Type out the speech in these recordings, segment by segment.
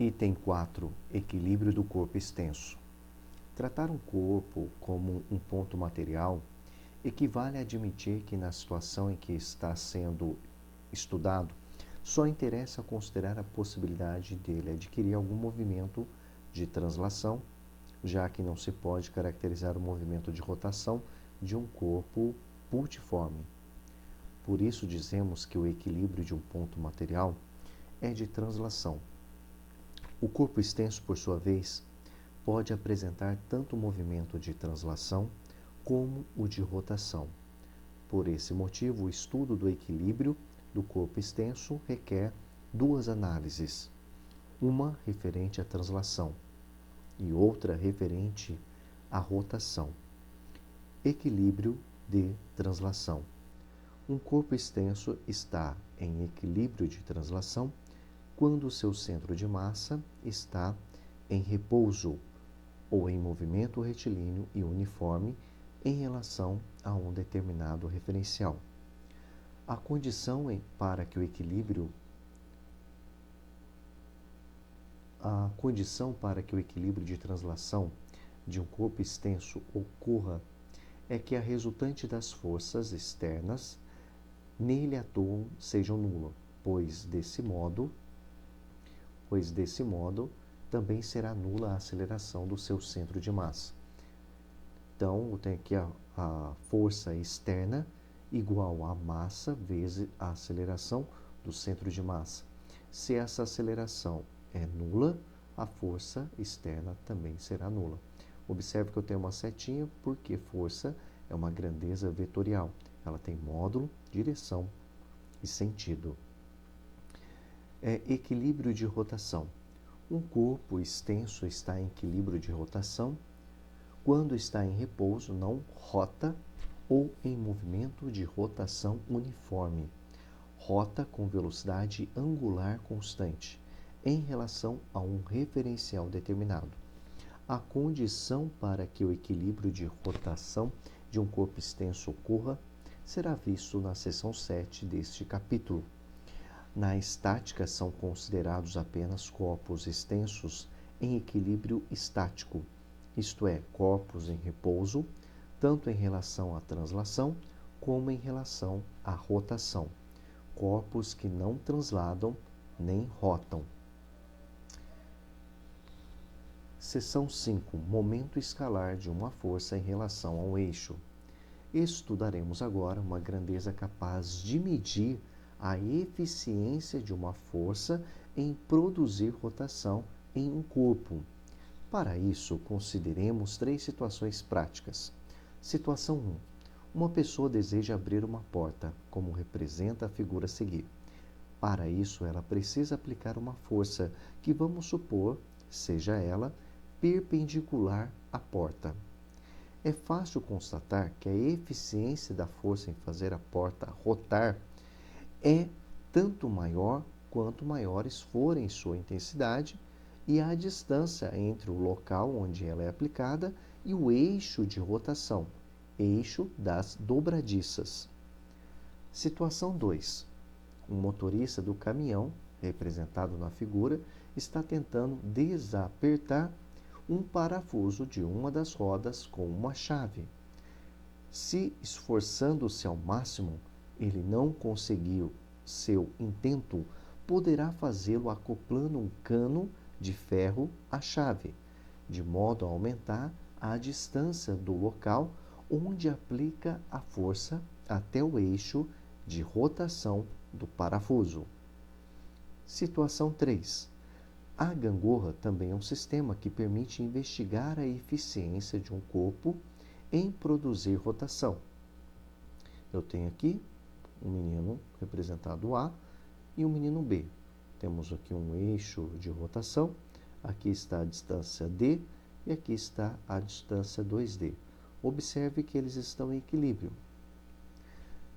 Item 4. Equilíbrio do corpo extenso. Tratar um corpo como um ponto material equivale a admitir que, na situação em que está sendo estudado, só interessa considerar a possibilidade dele adquirir algum movimento de translação, já que não se pode caracterizar o movimento de rotação de um corpo multiforme. Por isso dizemos que o equilíbrio de um ponto material é de translação. O corpo extenso, por sua vez, pode apresentar tanto o movimento de translação como o de rotação. Por esse motivo, o estudo do equilíbrio do corpo extenso requer duas análises, uma referente à translação e outra referente à rotação. Equilíbrio de translação. Um corpo extenso está em equilíbrio de translação quando o seu centro de massa está em repouso ou em movimento retilíneo e uniforme em relação a um determinado referencial. A condição para que o equilíbrio de translação de um corpo extenso ocorra é que a resultante das forças externas nele atuam sejam nulas, pois desse modo também será nula a aceleração do seu centro de massa. Então, eu tenho aqui a força externa igual a massa vezes a aceleração do centro de massa. Se essa aceleração é nula, a força externa também será nula. Observe que eu tenho uma setinha porque força é uma grandeza vetorial. Ela tem módulo, direção e sentido. Equilíbrio de rotação. Um corpo extenso está em equilíbrio de rotação quando está em repouso, não rota, ou em movimento de rotação uniforme. Rota com velocidade angular constante em relação a um referencial determinado. A condição para que o equilíbrio de rotação de um corpo extenso ocorra será visto na seção 7 deste capítulo. Na estática são considerados apenas corpos extensos em equilíbrio estático, isto é, corpos em repouso, tanto em relação à translação como em relação à rotação, corpos que não transladam nem rotam. Seção 5. Momento escalar de uma força em relação ao eixo. Estudaremos agora uma grandeza capaz de medir a eficiência de uma força em produzir rotação em um corpo. Para isso, consideremos três situações práticas. Situação 1. Uma pessoa deseja abrir uma porta, como representa a figura a seguir. Para isso, ela precisa aplicar uma força que vamos supor seja ela perpendicular à porta. É fácil constatar que a eficiência da força em fazer a porta rotar é tanto maior quanto maiores forem sua intensidade e a distância entre o local onde ela é aplicada e o eixo de rotação, eixo das dobradiças. Situação 2. Um motorista do caminhão, representado na figura, está tentando desapertar um parafuso de uma das rodas com uma chave. Se esforçando-se ao máximo, ele não conseguiu seu intento, poderá fazê-lo acoplando um cano de ferro à chave, de modo a aumentar a distância do local onde aplica a força até o eixo de rotação do parafuso. Situação 3. A gangorra também é um sistema que permite investigar a eficiência de um corpo em produzir rotação. Eu tenho aqui um menino representado A e um menino B. Temos aqui um eixo de rotação, aqui está a distância D e aqui está a distância 2D. Observe que eles estão em equilíbrio.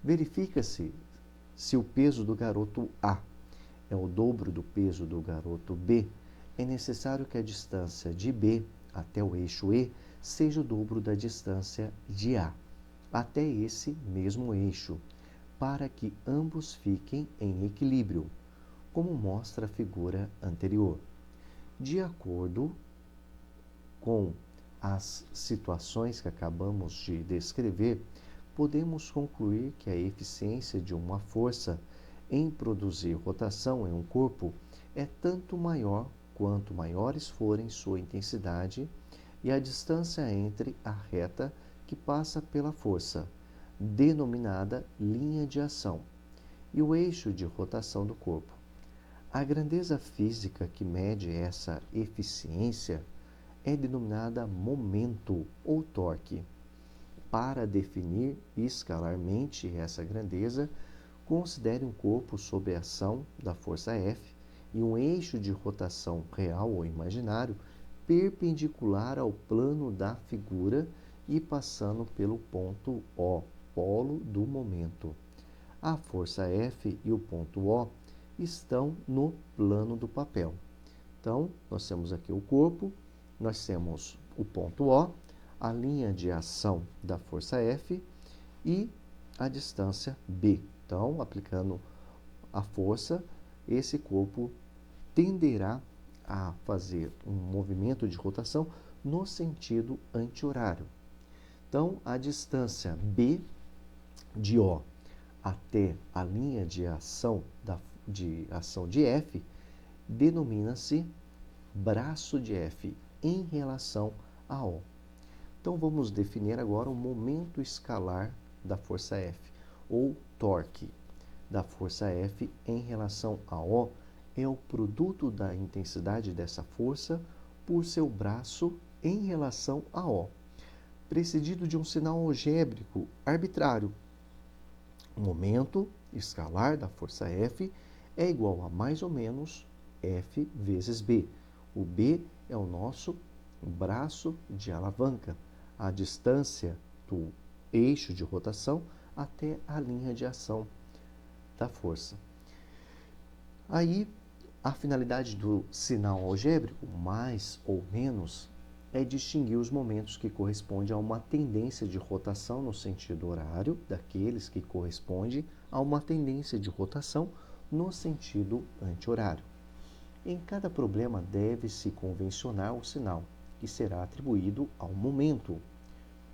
Verifica-se se o peso do garoto A é o dobro do peso do garoto B, é necessário que a distância de B até o eixo E seja o dobro da distância de A até esse mesmo eixo, para que ambos fiquem em equilíbrio, como mostra a figura anterior. De acordo com as situações que acabamos de descrever, podemos concluir que a eficiência de uma força em produzir rotação em um corpo é tanto maior quanto maiores forem sua intensidade e a distância entre a reta que passa pela força, denominada linha de ação, e o eixo de rotação do corpo. A grandeza física que mede essa eficiência é denominada momento ou torque. Para definir escalarmente essa grandeza, considere um corpo sob a ação da força F e um eixo de rotação real ou imaginário perpendicular ao plano da figura e passando pelo ponto O, polo do momento. A força F e o ponto O estão no plano do papel. Então, nós temos aqui o corpo, nós temos o ponto O, a linha de ação da força F e a distância B. Então, aplicando a força, esse corpo tenderá a fazer um movimento de rotação no sentido anti-horário. Então, a distância B de O até a linha de ação de F denomina-se braço de F em relação a O. Então, vamos definir agora o momento escalar da força F, ou torque da força F em relação a O, é o produto da intensidade dessa força por seu braço em relação a O, precedido de um sinal algébrico arbitrário. O momento escalar da força F é igual a mais ou menos F vezes B. O B é o nosso braço de alavanca, a distância do eixo de rotação até a linha de ação da força. Aí, a finalidade do sinal algébrico, mais ou menos, é distinguir os momentos que correspondem a uma tendência de rotação no sentido horário daqueles que correspondem a uma tendência de rotação no sentido anti-horário. Em cada problema deve-se convencionar o sinal, que será atribuído ao momento.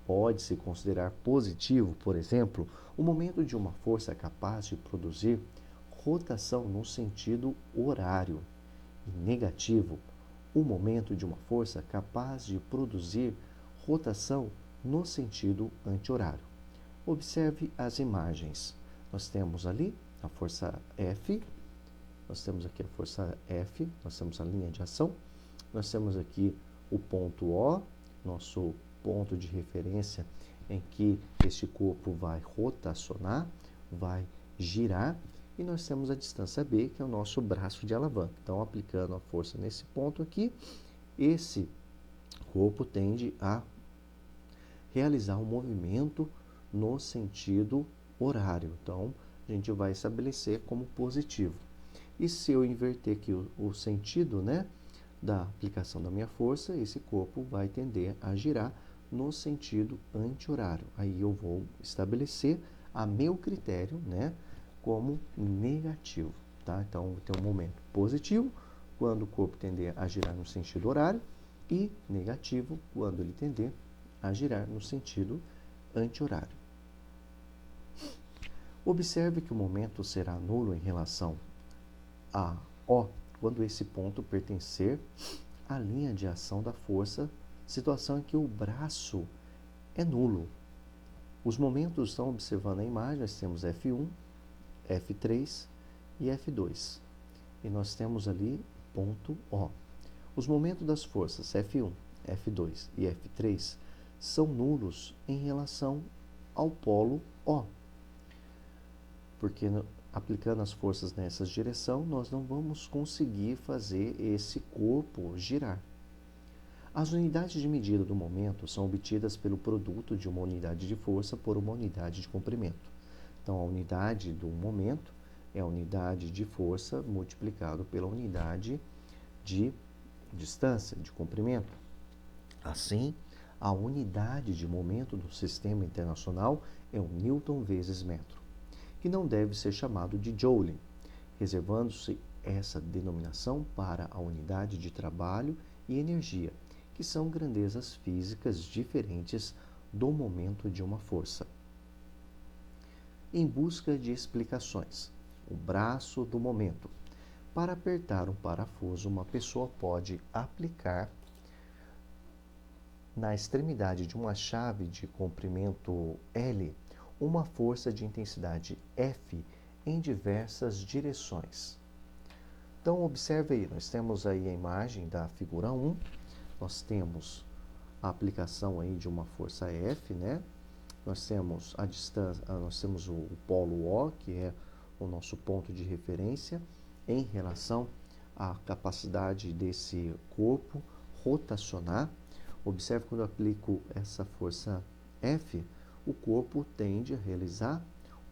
Pode-se considerar positivo, por exemplo, o momento de uma força capaz de produzir rotação no sentido horário, e negativo, o momento de uma força capaz de produzir rotação no sentido anti-horário. Observe as imagens. Nós temos ali a força F, nós temos aqui a força F, nós temos a linha de ação, nós temos aqui o ponto O, nosso ponto de referência em que este corpo vai rotacionar, vai girar, e nós temos a distância B, que é o nosso braço de alavanca. Então, aplicando a força nesse ponto aqui, esse corpo tende a realizar um movimento no sentido horário. Então, a gente vai estabelecer como positivo. E se eu inverter aqui o sentido, né, da aplicação da minha força, esse corpo vai tender a girar no sentido anti-horário. Aí eu vou estabelecer a meu critério, né, como negativo, tá? Então, tem um momento positivo, quando o corpo tender a girar no sentido horário, e negativo, quando ele tender a girar no sentido anti-horário. Observe que o momento será nulo em relação a O, quando esse ponto pertencer à linha de ação da força, situação em que o braço é nulo. Os momentos estão observando a imagem, nós temos F1, F3 e F2. E nós temos ali ponto O. Os momentos das forças F1, F2 e F3 são nulos em relação ao polo O. Porque aplicando as forças nessa direção, nós não vamos conseguir fazer esse corpo girar. As unidades de medida do momento são obtidas pelo produto de uma unidade de força por uma unidade de comprimento. Então, a unidade do momento é a unidade de força multiplicado pela unidade de distância, de comprimento. Assim, a unidade de momento do sistema internacional é o Newton vezes metro, que não deve ser chamado de Joule, reservando-se essa denominação para a unidade de trabalho e energia, que são grandezas físicas diferentes do momento de uma força. Em busca de explicações, o braço do momento. Para apertar um parafuso, uma pessoa pode aplicar na extremidade de uma chave de comprimento L uma força de intensidade F em diversas direções. Então, observe aí, nós temos aí a imagem da figura 1, nós temos a aplicação aí de uma força F, né? Nós temos a distância, nós temos o polo O, que é o nosso ponto de referência, em relação à capacidade desse corpo rotacionar. Observe quando eu aplico essa força F, o corpo tende a realizar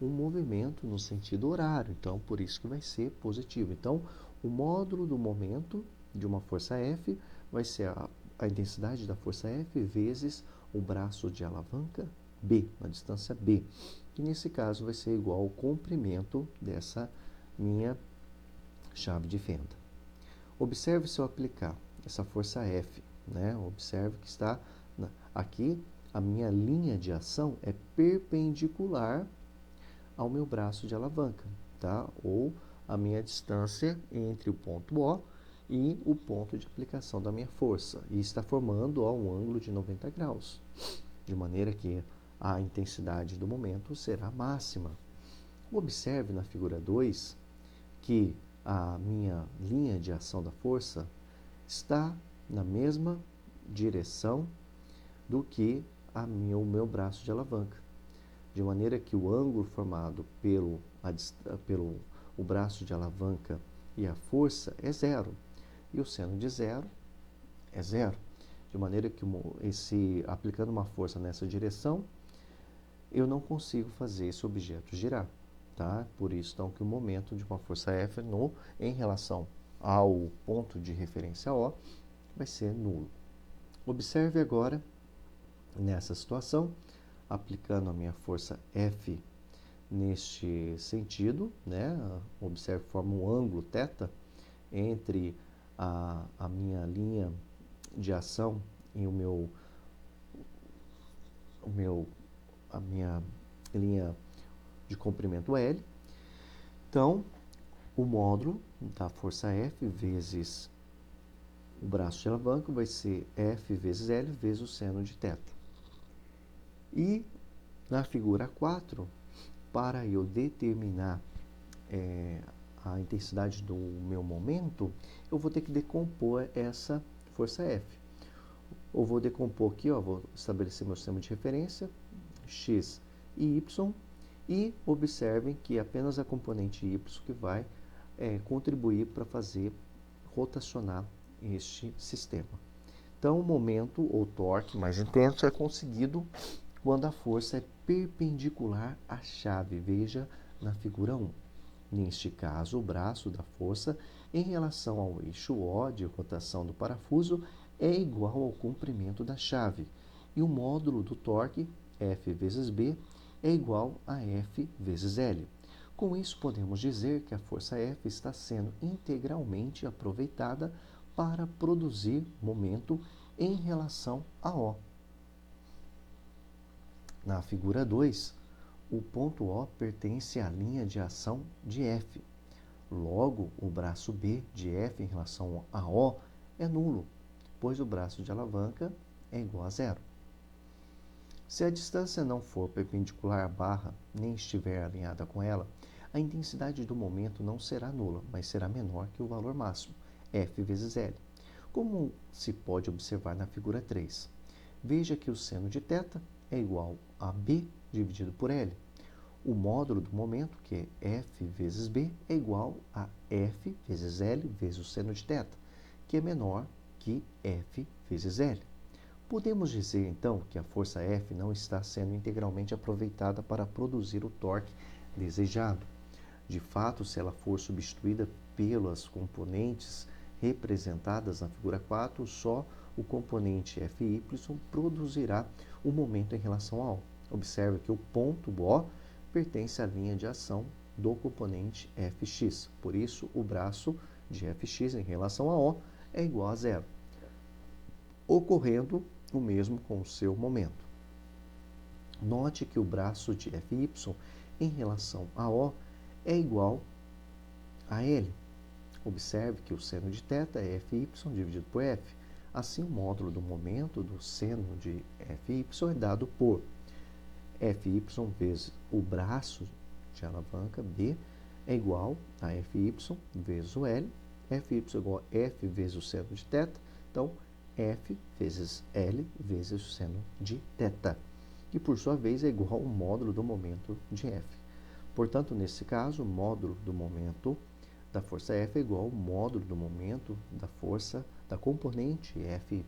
um movimento no sentido horário, então por isso que vai ser positivo. Então, o módulo do momento de uma força F vai ser a intensidade da força F vezes o braço de alavanca B, na distância B, que nesse caso vai ser igual ao comprimento dessa minha chave de fenda. Observe se eu aplicar essa força F, né? Observe que está aqui, a minha linha de ação é perpendicular ao meu braço de alavanca, tá? Ou a minha distância entre o ponto O e o ponto de aplicação da minha força. E está formando um ângulo de 90 graus, de maneira que a intensidade do momento será máxima. Observe na figura 2 que a minha linha de ação da força está na mesma direção do que o meu braço de alavanca, de maneira que o ângulo formado pelo o braço de alavanca e a força é zero, e o seno de zero é zero, de maneira que aplicando uma força nessa direção, eu não consigo fazer esse objeto girar, tá? Por isso, então, que o momento de uma força F em relação ao ponto de referência O vai ser nulo. Observe agora, nessa situação, aplicando a minha força F neste sentido, né? Observe, forma um ângulo θ entre a minha linha de ação e a minha linha de comprimento L. Então, o módulo da força F vezes o braço de alavanca vai ser F vezes L vezes o seno de θ. E na figura 4, para eu determinar a intensidade do meu momento, eu vou ter que decompor essa força F. Eu vou decompor aqui, ó, vou estabelecer meu sistema de referência, x e y, e observem que é apenas a componente y que vai contribuir para fazer rotacionar este sistema. Então, o momento ou torque mais intenso é conseguido quando a força é perpendicular à chave. Veja na figura 1. Neste caso, o braço da força em relação ao eixo O de rotação do parafuso é igual ao comprimento da chave, e o módulo do torque, F vezes B, é igual a F vezes L. Com isso, podemos dizer que a força F está sendo integralmente aproveitada para produzir momento em relação a O. Na figura 2, o ponto O pertence à linha de ação de F. Logo, o braço B de F em relação a O é nulo, pois o braço de alavanca é igual a zero. Se a distância não for perpendicular à barra, nem estiver alinhada com ela, a intensidade do momento não será nula, mas será menor que o valor máximo, F vezes L, como se pode observar na figura 3. Veja que o seno de θ é igual a B dividido por L. O módulo do momento, que é F vezes B, é igual a F vezes L vezes o seno de θ, que é menor que F vezes L. Podemos dizer, então, que a força F não está sendo integralmente aproveitada para produzir o torque desejado. De fato, se ela for substituída pelas componentes representadas na figura 4, só o componente Fy produzirá o momento em relação ao. Observe que o ponto O pertence à linha de ação do componente Fx. Por isso, o braço de Fx em relação a O é igual a zero, ocorrendo o mesmo com o seu momento. Note que o braço de Fy em relação a O é igual a L. Observe que o seno de θ é Fy dividido por F. Assim, o módulo do momento do seno de Fy é dado por Fy vezes o braço de alavanca B é igual a Fy vezes o L. Fy é igual a F vezes o seno de θ. Então, F vezes L vezes o seno de θ. Que, por sua vez, é igual ao módulo do momento de F. Portanto, nesse caso, o módulo do momento da força F é igual ao módulo do momento da força da componente Fy.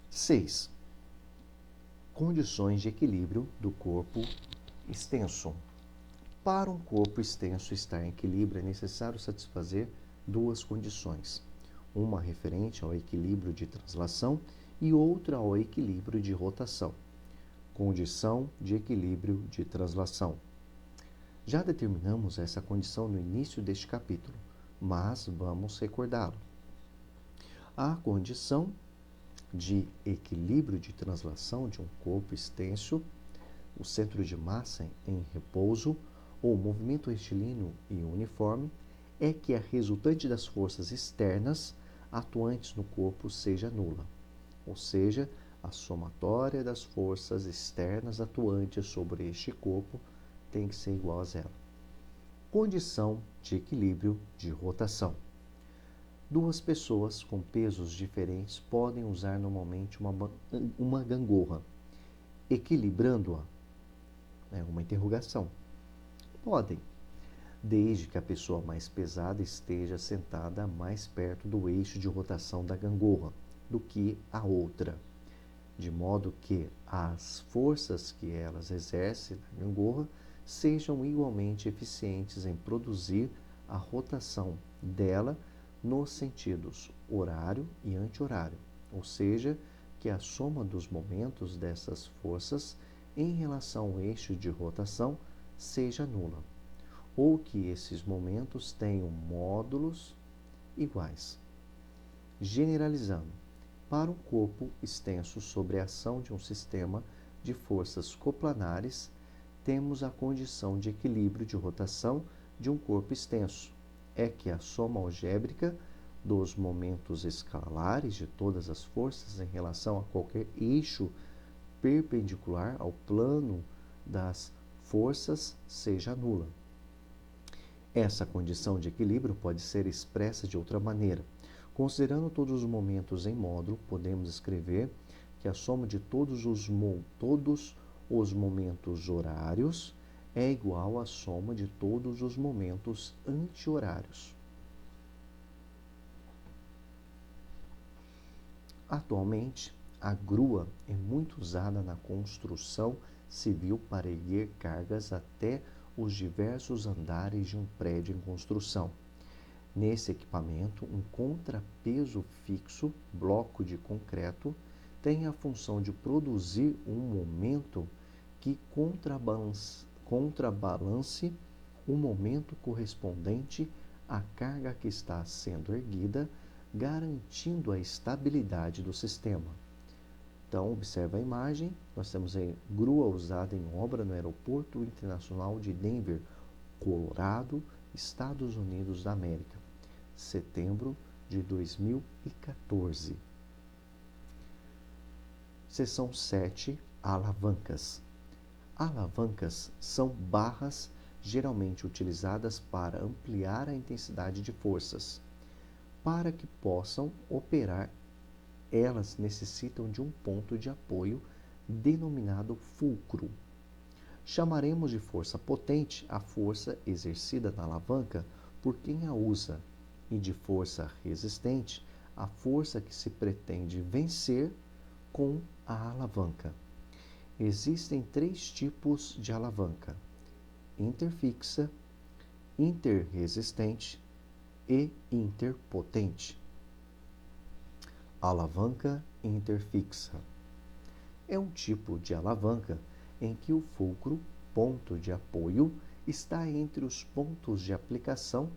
6. Condições de equilíbrio do corpo extenso. Para um corpo extenso estar em equilíbrio, é necessário satisfazer duas condições. Uma referente ao equilíbrio de translação e outra ao equilíbrio de rotação. Condição de equilíbrio de translação. Já determinamos essa condição no início deste capítulo, mas vamos recordá-lo. A condição de equilíbrio de translação de um corpo extenso, o centro de massa em repouso ou movimento retilíneo e uniforme, é que a resultante das forças externas atuantes no corpo seja nula, ou seja, a somatória das forças externas atuantes sobre este corpo tem que ser igual a zero. Condição de equilíbrio de rotação. Duas pessoas com pesos diferentes podem usar normalmente uma gangorra, equilibrando-a. É uma interrogação. Podem, desde que a pessoa mais pesada esteja sentada mais perto do eixo de rotação da gangorra do que a outra, de modo que as forças que elas exercem na gangorra sejam igualmente eficientes em produzir a rotação dela nos sentidos horário e anti-horário, ou seja, que a soma dos momentos dessas forças em relação ao eixo de rotação seja nula, ou que esses momentos tenham módulos iguais. Generalizando, para um corpo extenso sobre a ação de um sistema de forças coplanares, temos a condição de equilíbrio de rotação de um corpo extenso, é que a soma algébrica dos momentos escalares de todas as forças em relação a qualquer eixo perpendicular ao plano das forças seja nula. Essa condição de equilíbrio pode ser expressa de outra maneira. Considerando todos os momentos em módulo, podemos escrever que a soma de todos os momentos horários é igual à soma de todos os momentos anti-horários. Atualmente, a grua é muito usada na construção civil para erguer cargas até os diversos andares de um prédio em construção. Nesse equipamento, um contrapeso fixo, bloco de concreto, tem a função de produzir um momento que contrabalance o momento correspondente à carga que está sendo erguida, garantindo a estabilidade do sistema. Então, observa a imagem, nós temos aí grua usada em obra no Aeroporto Internacional de Denver, Colorado, Estados Unidos da América, setembro de 2014. Seção 7, alavancas. Alavancas são barras geralmente utilizadas para ampliar a intensidade de forças. Para que possam operar, elas necessitam de um ponto de apoio denominado fulcro. Chamaremos de força potente a força exercida na alavanca por quem a usa, e de força resistente a força que se pretende vencer com a alavanca. Existem 3 tipos de alavanca: interfixa, interresistente e interpotente. Alavanca interfixa é um tipo de alavanca em que o fulcro ponto de apoio está entre os pontos de aplicação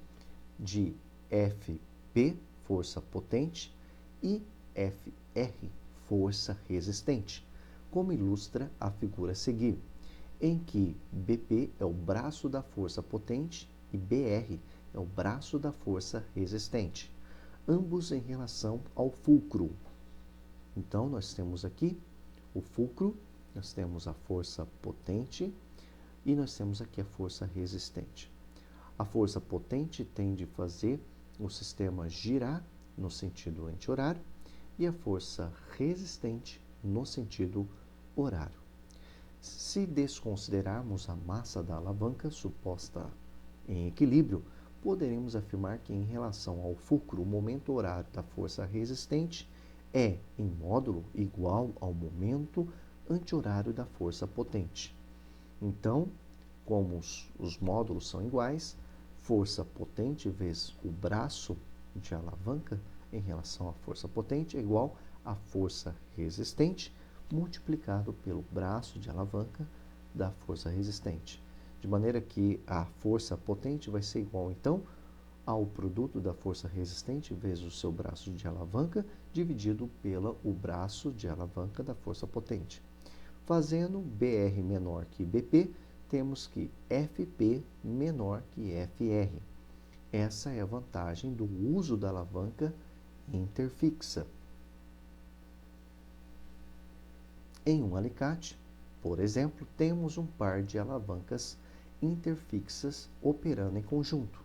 de Fp, força potente, e Fr, força resistente, como ilustra a figura a seguir, em que Bp é o braço da força potente e Br é o braço da força resistente, ambos em relação ao fulcro. Então, nós temos aqui o fulcro, nós temos a força potente e nós temos aqui a força resistente. A força potente tende a fazer o sistema girar no sentido anti-horário e a força resistente no sentido horário. Se desconsiderarmos a massa da alavanca suposta em equilíbrio, poderemos afirmar que em relação ao fulcro, o momento horário da força resistente é, em módulo, igual ao momento anti-horário da força potente. Então, como os módulos são iguais, força potente vezes o braço de alavanca em relação à força potente é igual a força resistente multiplicado pelo braço de alavanca da força resistente. De maneira que a força potente vai ser igual, então, ao produto da força resistente vezes o seu braço de alavanca dividido pelo braço de alavanca da força potente. Fazendo Br menor que Bp, temos que Fp menor que Fr. Essa é a vantagem do uso da alavanca interfixa. Em um alicate, por exemplo, temos um par de alavancas interfixas operando em conjunto.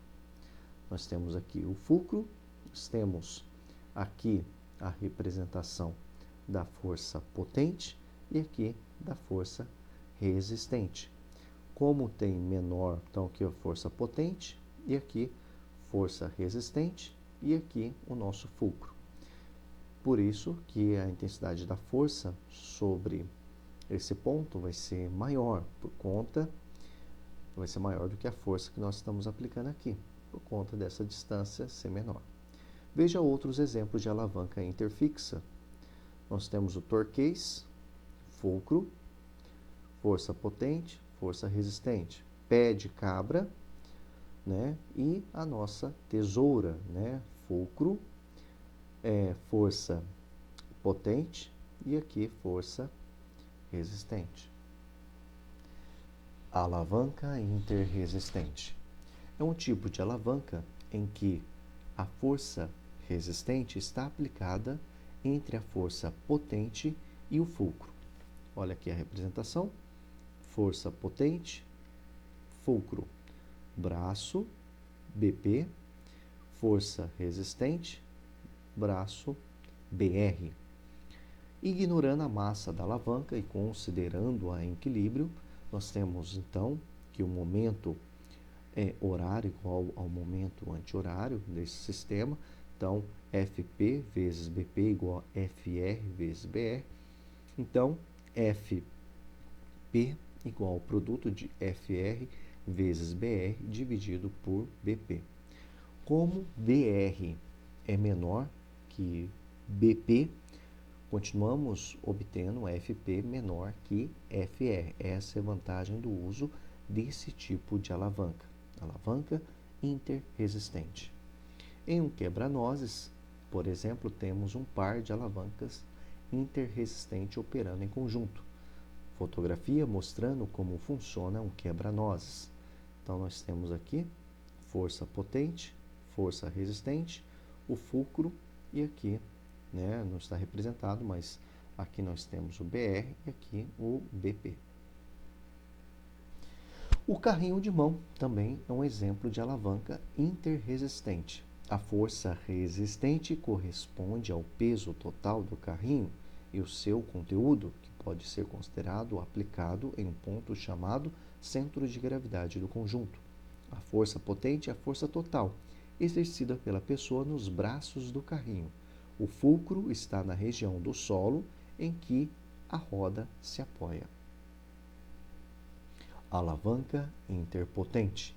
Nós temos aqui o fulcro, nós temos aqui a representação da força potente e aqui da força resistente. Como tem menor, então aqui a força potente e aqui força resistente e aqui o nosso fulcro. Por isso que a intensidade da força sobre esse ponto vai ser maior, vai ser maior do que a força que nós estamos aplicando aqui, por conta dessa distância ser menor. Veja outros exemplos de alavanca interfixa. Nós temos o torquês, fulcro, força potente, força resistente, pé de cabra, né? E a nossa tesoura, né? Fulcro, força potente e aqui força resistente. A alavanca interresistente é um tipo de alavanca em que a força resistente está aplicada entre a força potente e o fulcro. Olha aqui a representação: força potente, fulcro, braço, Bp, força resistente, braço, Br. Ignorando a massa da alavanca e considerando-a em equilíbrio, nós temos então que o momento horário igual ao momento anti-horário desse sistema. Então, Fp vezes Bp igual a Fr vezes Br. Então, Fp igual ao produto de Fr vezes Br dividido por Bp. Como Br é menor que Bp, continuamos obtendo Fp menor que Fr. Essa é a vantagem do uso desse tipo de alavanca interresistente. Em um quebra-nozes, por exemplo, temos um par de alavancas interresistente operando em conjunto. Fotografia mostrando como funciona um quebra-nozes. Então, nós temos aqui força potente, força resistente, o fulcro e aqui, né, não está representado, mas aqui nós temos o Br e aqui o Bp. O carrinho de mão também é um exemplo de alavanca interresistente. A força resistente corresponde ao peso total do carrinho e o seu conteúdo, que pode ser considerado aplicado em um ponto chamado centro de gravidade do conjunto. A força potente é a força total, exercida pela pessoa nos braços do carrinho. O fulcro está na região do solo em que a roda se apoia. Alavanca interpotente.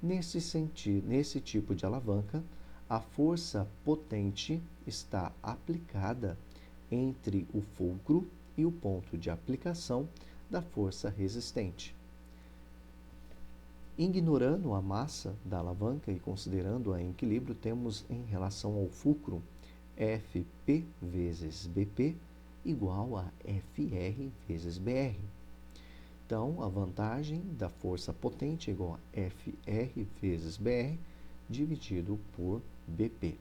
Nesse tipo de alavanca, a força potente está aplicada entre o fulcro e o ponto de aplicação da força resistente. Ignorando a massa da alavanca e considerando-a em equilíbrio, temos em relação ao fulcro Fp vezes Bp igual a Fr vezes Br. Então, a vantagem da força potente é igual a Fr vezes Br dividido por Bp.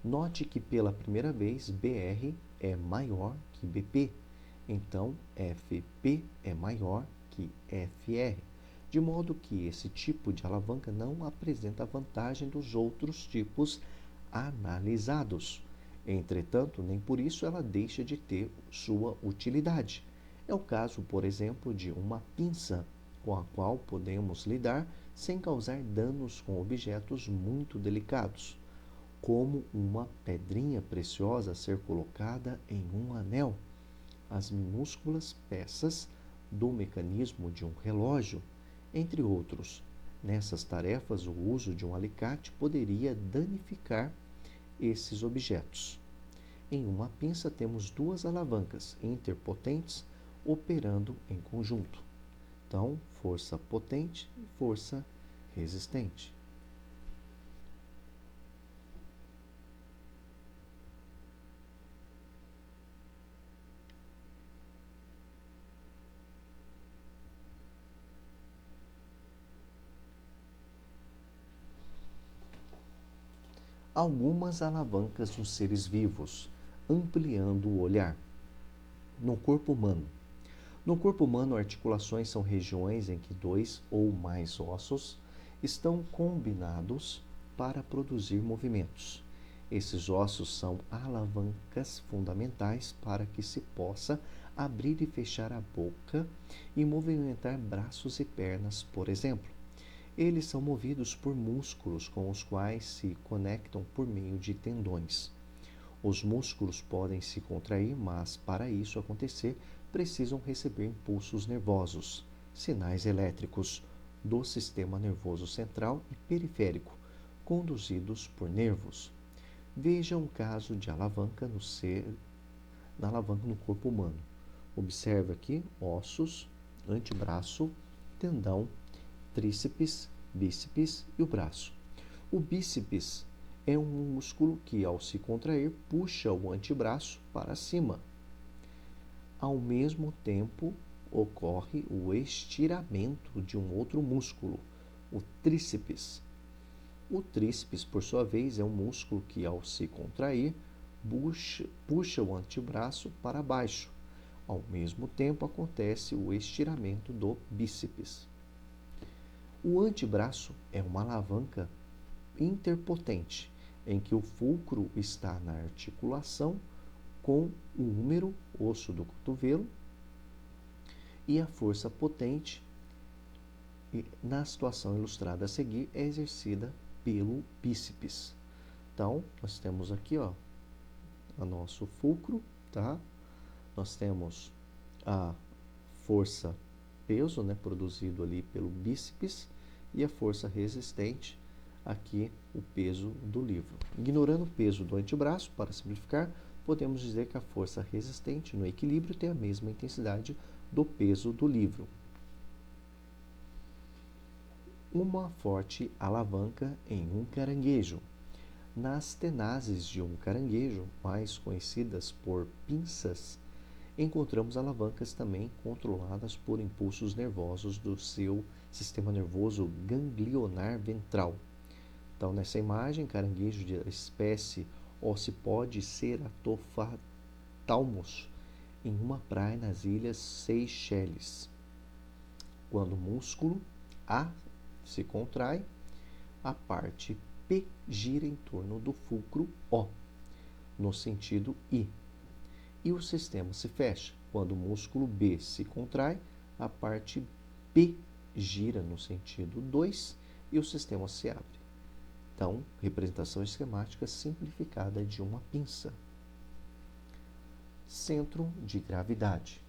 Note que pela primeira vez Br é maior que Bp, então Fp é maior que Fr, de modo que esse tipo de alavanca não apresenta vantagem dos outros tipos analisados. Entretanto, nem por isso ela deixa de ter sua utilidade. É o caso, por exemplo, de uma pinça, com a qual podemos lidar sem causar danos com objetos muito delicados, como uma pedrinha preciosa a ser colocada em um anel, as minúsculas peças do mecanismo de um relógio, entre outros. Nessas tarefas, o uso de um alicate poderia danificar esses objetos. Em uma pinça temos duas alavancas interpotentes operando em conjunto. Então, força potente e força resistente. Algumas alavancas nos seres vivos, ampliando o olhar. No corpo humano. No corpo humano, articulações são regiões em que dois ou mais ossos estão combinados para produzir movimentos. Esses ossos são alavancas fundamentais para que se possa abrir e fechar a boca e movimentar braços e pernas, por exemplo. Eles são movidos por músculos com os quais se conectam por meio de tendões. Os músculos podem se contrair, mas para isso acontecer, precisam receber impulsos nervosos, sinais elétricos, do sistema nervoso central e periférico, conduzidos por nervos. Veja um caso de alavanca na alavanca no corpo humano. Observe aqui ossos, antebraço, tendão, tríceps, bíceps e o braço. O bíceps é um músculo que, ao se contrair, puxa o antebraço para cima. Ao mesmo tempo, ocorre o estiramento de um outro músculo, o tríceps. O tríceps, por sua vez, é um músculo que, ao se contrair, puxa o antebraço para baixo. Ao mesmo tempo, acontece o estiramento do bíceps. O antebraço é uma alavanca interpotente, em que o fulcro está na articulação com o húmero, osso do cotovelo, e a força potente, na situação ilustrada a seguir, é exercida pelo bíceps. Então, nós temos aqui, ó, o nosso fulcro, tá? Nós temos a força peso, né, produzido ali pelo bíceps, e a força resistente, aqui o peso do livro. Ignorando o peso do antebraço, para simplificar, podemos dizer que a força resistente no equilíbrio tem a mesma intensidade do peso do livro. Uma forte alavanca em um caranguejo. Nas tenazes de um caranguejo, mais conhecidas por pinças, encontramos alavancas também controladas por impulsos nervosos do seu sistema nervoso ganglionar ventral. Então, nessa imagem, caranguejo de espécie Ocypode ceratophthalmus em uma praia nas ilhas Seychelles. Quando o músculo A se contrai, a parte P gira em torno do fulcro O, no sentido I, e o sistema se fecha. Quando o músculo B se contrai, a parte P gira no sentido 2 e o sistema se abre. Então, representação esquemática simplificada de uma pinça. Centro de gravidade.